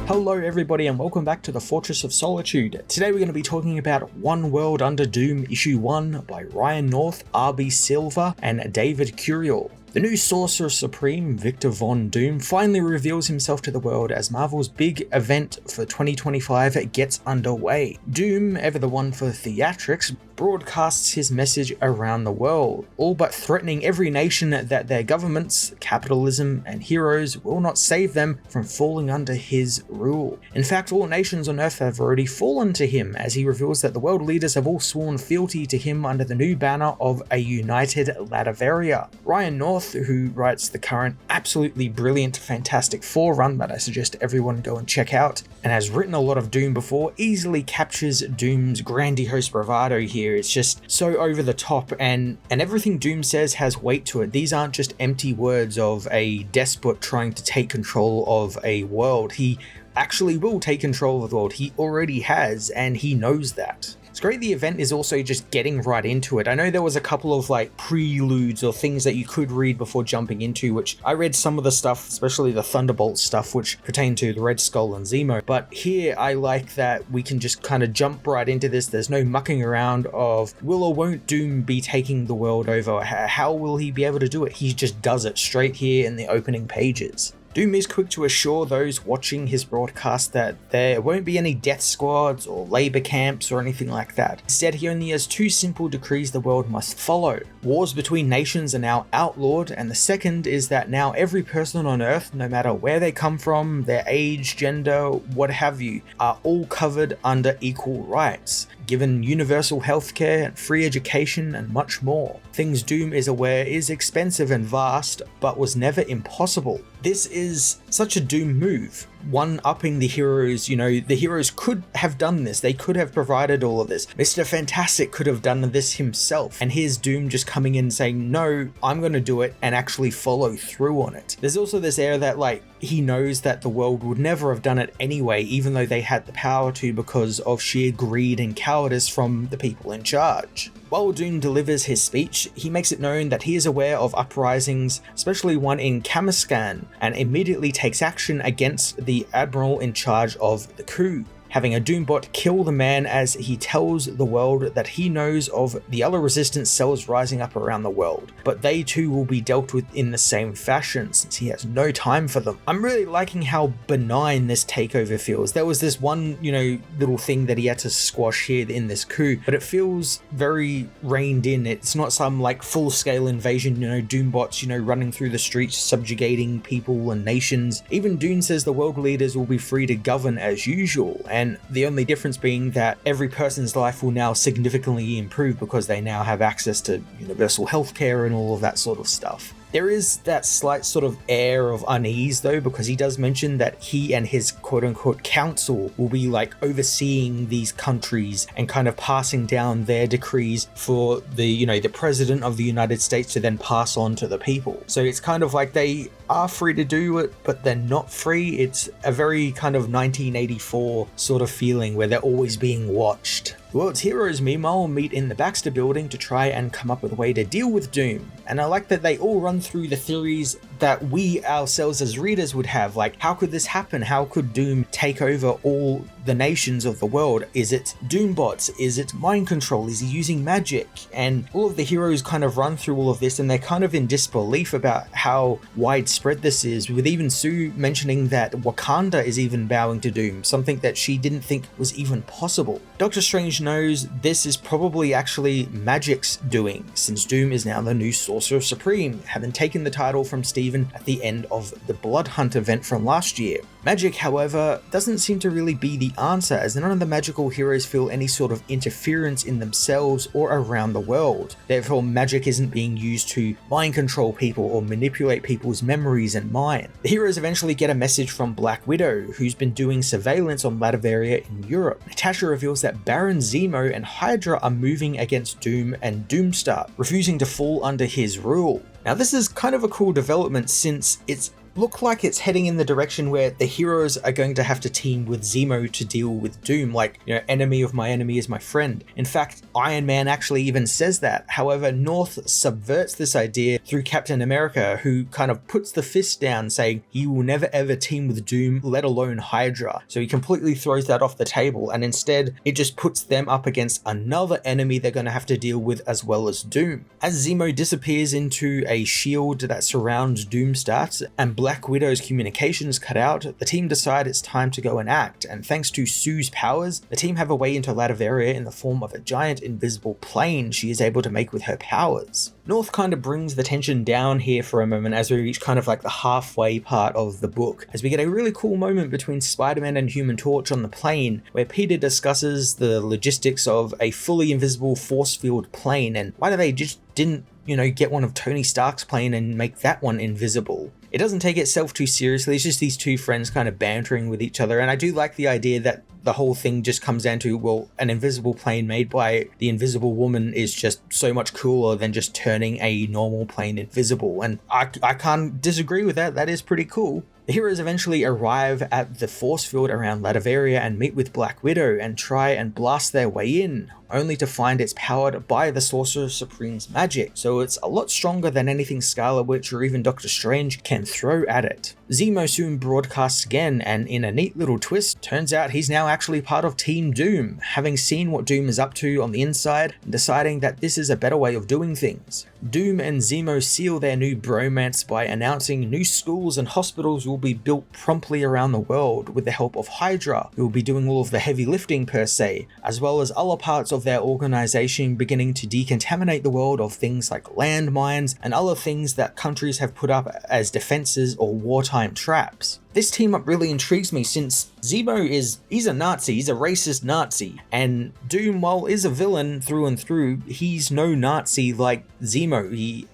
Hello everybody and welcome back to the Fortress of Solitude. Today we're going to be talking about One World Under Doom Issue 1 by Ryan North, R.B. Silver, and David Curiel. The new Sorcerer Supreme, Victor Von Doom, finally reveals himself to the world as Marvel's big event for 2025 gets underway. Doom, ever the one for theatrics, broadcasts his message around the world, all but threatening every nation that their governments, capitalism, and heroes will not save them from falling under his rule. In fact, all nations on Earth have already fallen to him, as he reveals that the world leaders have all sworn fealty to him under the new banner of a united Latveria. Ryan North, who writes the current absolutely brilliant Fantastic Four run that I suggest everyone go and check out, and has written a lot of Doom before, easily captures Doom's grandiose bravado here. It's just so over the top, and everything Doom says has weight to it. These aren't just empty words of a despot trying to take control of a world. He actually will take control of the world. He already has, and he knows that. It's great the event is also just getting right into it. I know there was a couple of preludes or things that you could read before jumping into, which I read some of the stuff, especially the Thunderbolt stuff, which pertain to the Red Skull and Zemo. But here I like that we can just kind of jump right into this. There's no mucking around of will or won't Doom be taking the world over? How will he be able to do it? He just does it straight here in the opening pages. Doom is quick to assure those watching his broadcast that there won't be any death squads or labor camps or anything like that. Instead, he only has two simple decrees the world must follow. Wars between nations are now outlawed, and the second is that now every person on Earth, no matter where they come from, their age, gender, what have you, are all covered under equal rights, given universal healthcare and free education and much more. Things Doom is aware is expensive and vast, but was never impossible. This is such a Doom move, one-upping the heroes. The heroes could have done this. They could have provided all of this. Mr. Fantastic could have done this himself. And here's Doom just coming in saying, no, I'm going to do it, and actually follow through on it. There's also this air that he knows that the world would never have done it anyway, even though they had the power to because of sheer greed and cowardice from the people in charge. While Doom delivers his speech, he makes it known that he is aware of uprisings, especially one in Kamiskan, and immediately takes action against the admiral in charge of the coup, having a Doombot kill the man as he tells the world that he knows of the other resistance cells rising up around the world, but they too will be dealt with in the same fashion since he has no time for them. I'm really liking how benign this takeover feels. There was this one, little thing that he had to squash here in this coup, but it feels very reined in. It's not some full-scale invasion, Doombots, running through the streets, subjugating people and nations. Even Doom says the world leaders will be free to govern as usual, and the only difference being that every person's life will now significantly improve because they now have access to universal healthcare and all of that sort of stuff. There is that slight sort of air of unease though, because he does mention that he and his quote-unquote council will be overseeing these countries and kind of passing down their decrees for the president of the United States to then pass on to the people. So it's kind of like they are free to do it, but they're not free. It's a very kind of 1984 sort of feeling where they're always being watched. The world's heroes, meanwhile, meet in the Baxter Building to try and come up with a way to deal with Doom. And I like that they all run through the theories that we ourselves as readers would have. How could this happen? How could Doom take over all the nations of the world? Is it Doombots? Is it mind control? Is he using magic? And all of the heroes kind of run through all of this, and they're kind of in disbelief about how widespread this is, with even Sue mentioning that Wakanda is even bowing to Doom, something that she didn't think was even possible. Doctor Strange knows this is probably actually Magic's doing, since Doom is now the new Sorcerer Supreme, having taken the title from Stephen at the end of the Blood Hunt event from last year. Magic, however, doesn't seem to really be the answer, as none of the magical heroes feel any sort of interference in themselves or around the world. Therefore, magic isn't being used to mind control people or manipulate people's memories and mind. The heroes eventually get a message from Black Widow, who's been doing surveillance on Latveria in Europe. Natasha reveals that Baron Zemo and Hydra are moving against Doom and Doomstar, refusing to fall under his rule. Now, this is kind of a cool development since it's look like it's heading in the direction where the heroes are going to have to team with Zemo to deal with Doom, like, enemy of my enemy is my friend. In fact, Iron Man actually even says that. However, North subverts this idea through Captain America, who kind of puts the fist down saying he will never ever team with Doom, let alone Hydra. So he completely throws that off the table, and instead it just puts them up against another enemy they're going to have to deal with as well as Doom. As Zemo disappears into a shield that surrounds Doom starts and Black Widow's communications cut out, the team decide it's time to go and act, and thanks to Sue's powers, the team have a way into Latveria in the form of a giant invisible plane she is able to make with her powers. North kind of brings the tension down here for a moment as we reach kind of like the halfway part of the book, as we get a really cool moment between Spider-Man and Human Torch on the plane, where Peter discusses the logistics of a fully invisible force field plane and why they just didn't, get one of Tony Stark's plane and make that one invisible. It doesn't take itself too seriously, it's just these two friends kind of bantering with each other, and I do like the idea that the whole thing just comes down to, well, an invisible plane made by the Invisible Woman is just so much cooler than just turning a normal plane invisible, and I can't disagree with that. That is pretty cool. The heroes eventually arrive at the force field around Latveria and meet with Black Widow and try and blast their way in, only to find it's powered by the Sorcerer Supreme's magic, so it's a lot stronger than anything Scarlet Witch or even Doctor Strange can throw at it. Zemo soon broadcasts again, and in a neat little twist, turns out he's now actually part of Team Doom, having seen what Doom is up to on the inside and deciding that this is a better way of doing things. Doom and Zemo seal their new bromance by announcing new schools and hospitals will be built promptly around the world with the help of Hydra, who will be doing all of the heavy lifting per se, as well as other parts of their organization beginning to decontaminate the world of things like landmines and other things that countries have put up as defenses or wartime traps. This team up really intrigues me since Zemo he's a Nazi, he's a racist Nazi, and Doom, while is a villain through and through, he's no Nazi like Zemo. He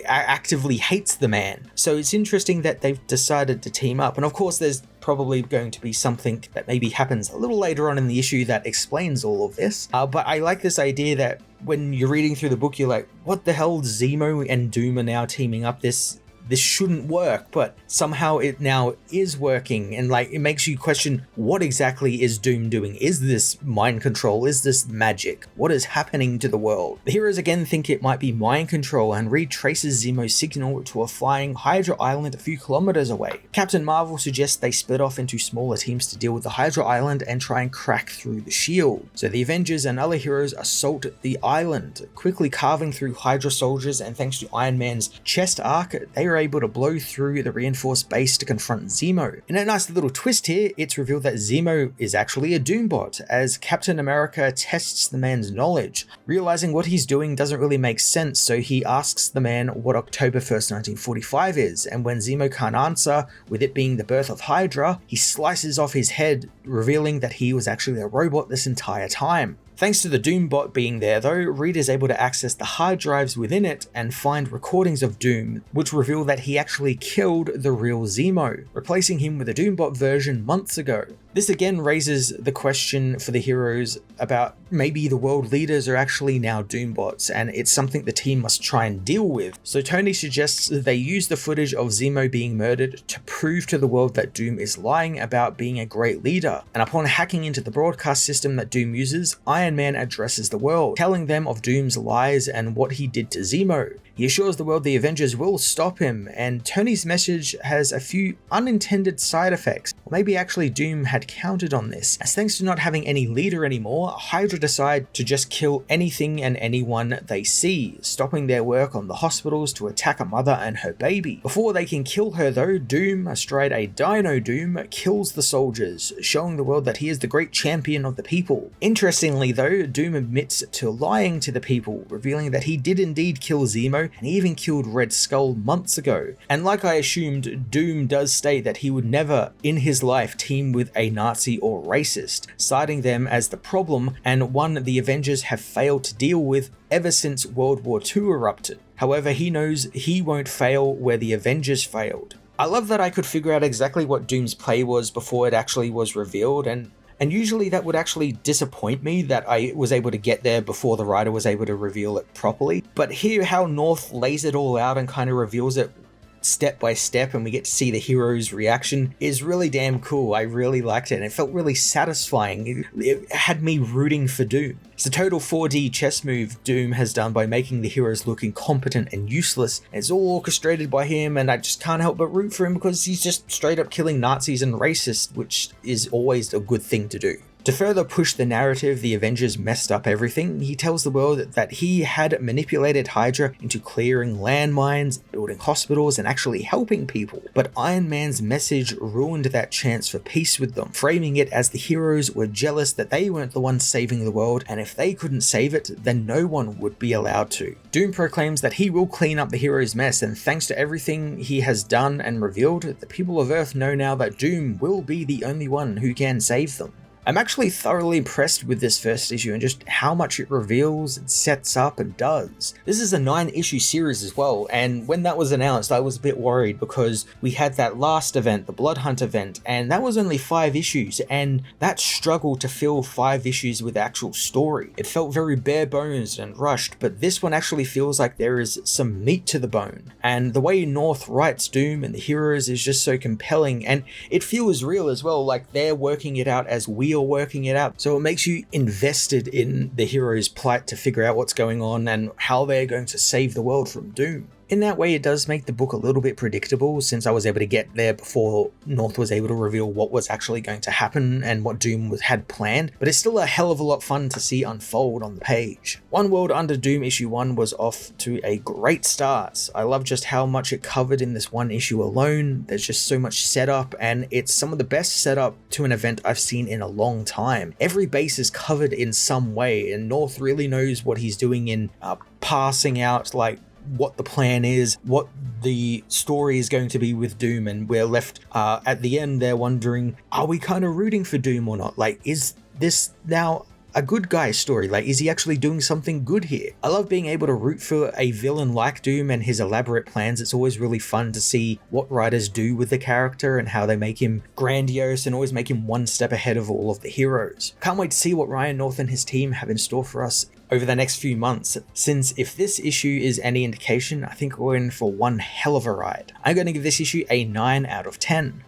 actively hates the man. So it's interesting that they've decided to team up, and of course there's probably going to be something that maybe happens a little later on in the issue that explains all of this, but I like this idea that when you're reading through the book you're like, what the hell, Zemo and Doom are now teaming up? This shouldn't work, but somehow it now is working, and it makes you question, what exactly is Doom doing? Is this mind control? Is this magic? What is happening to the world? The heroes again think it might be mind control and retraces Zemo's signal to a flying Hydra Island a few kilometers away. Captain Marvel suggests they split off into smaller teams to deal with the Hydra Island and try and crack through the shield. So the Avengers and other heroes assault the island, quickly carving through Hydra soldiers, and thanks to Iron Man's chest arc, they are able to blow through the reinforced base to confront Zemo. In a nice little twist here, it's revealed that Zemo is actually a Doombot, as Captain America tests the man's knowledge. Realizing what he's doing doesn't really make sense, so he asks the man what October 1st, 1945 is, and when Zemo can't answer, with it being the birth of Hydra, he slices off his head, revealing that he was actually a robot this entire time. Thanks to the Doombot being there though, Reed is able to access the hard drives within it and find recordings of Doom, which reveal that he actually killed the real Zemo, replacing him with a Doombot version months ago. This again raises the question for the heroes about maybe the world leaders are actually now Doombots, and it's something the team must try and deal with. So Tony suggests that they use the footage of Zemo being murdered to prove to the world that Doom is lying about being a great leader. And upon hacking into the broadcast system that Doom uses, Iron Man addresses the world, telling them of Doom's lies and what he did to Zemo. He assures the world the Avengers will stop him, and Tony's message has a few unintended side effects. Or maybe actually Doom had counted on this, as thanks to not having any leader anymore, Hydra decide to just kill anything and anyone they see, stopping their work on the hospitals to attack a mother and her baby. Before they can kill her though, Doom, astride a Dino Doom, kills the soldiers, showing the world that he is the great champion of the people. Interestingly though, Doom admits to lying to the people, revealing that he did indeed kill Zemo, and he even killed Red Skull months ago. And like I assumed, Doom does state that he would never in his life team with a Nazi or racist, citing them as the problem and one the Avengers have failed to deal with ever since World War II erupted. However, he knows he won't fail where the Avengers failed. I love that I could figure out exactly what Doom's play was before it actually was revealed, and usually that would actually disappoint me that I was able to get there before the writer was able to reveal it properly. But here how North lays it all out and kind of reveals it step by step and we get to see the hero's reaction is really damn cool. I really liked it and it felt really satisfying. It had me rooting for Doom. It's a total 4D chess move Doom has done by making the heroes look incompetent and useless. It's all orchestrated by him and I just can't help but root for him because he's just straight up killing Nazis and racists, which is always a good thing to do. To further push the narrative the Avengers messed up everything, he tells the world that he had manipulated Hydra into clearing landmines, building hospitals, and actually helping people. But Iron Man's message ruined that chance for peace with them, framing it as the heroes were jealous that they weren't the ones saving the world, and if they couldn't save it, then no one would be allowed to. Doom proclaims that he will clean up the heroes' mess, and thanks to everything he has done and revealed, the people of Earth know now that Doom will be the only one who can save them. I'm actually thoroughly impressed with this first issue and just how much it reveals and sets up and does. This is a 9-issue series as well, and when that was announced I was a bit worried because we had that last event, the Bloodhunt event, and that was only 5 issues, and that struggled to fill 5 issues with actual story. It felt very bare bones and rushed, but this one actually feels like there is some meat to the bone, and the way North writes Doom and the heroes is just so compelling, and it feels real as well, like they're working it out as we are working it out. So it makes you invested in the hero's plight to figure out what's going on and how they're going to save the world from Doom. In that way, it does make the book a little bit predictable since I was able to get there before North was able to reveal what was actually going to happen and what Doom had planned, but it's still a hell of a lot fun to see unfold on the page. One World Under Doom issue 1 was off to a great start. I love just how much it covered in this one issue alone. There's just so much setup and it's some of the best setup to an event I've seen in a long time. Every base is covered in some way and North really knows what he's doing in passing out like what the plan is, what the story is going to be with Doom, and we're left at the end there wondering, are we kind of rooting for Doom or not? Like, is this now a good guy story? Like, is he actually doing something good here? I love being able to root for a villain like Doom and his elaborate plans. It's always really fun to see what writers do with the character and how they make him grandiose and always make him one step ahead of all of the heroes. Can't wait to see what Ryan North and his team have in store for us over the next few months, since if this issue is any indication, I think we're in for one hell of a ride. I'm going to give this issue a 9 out of 10.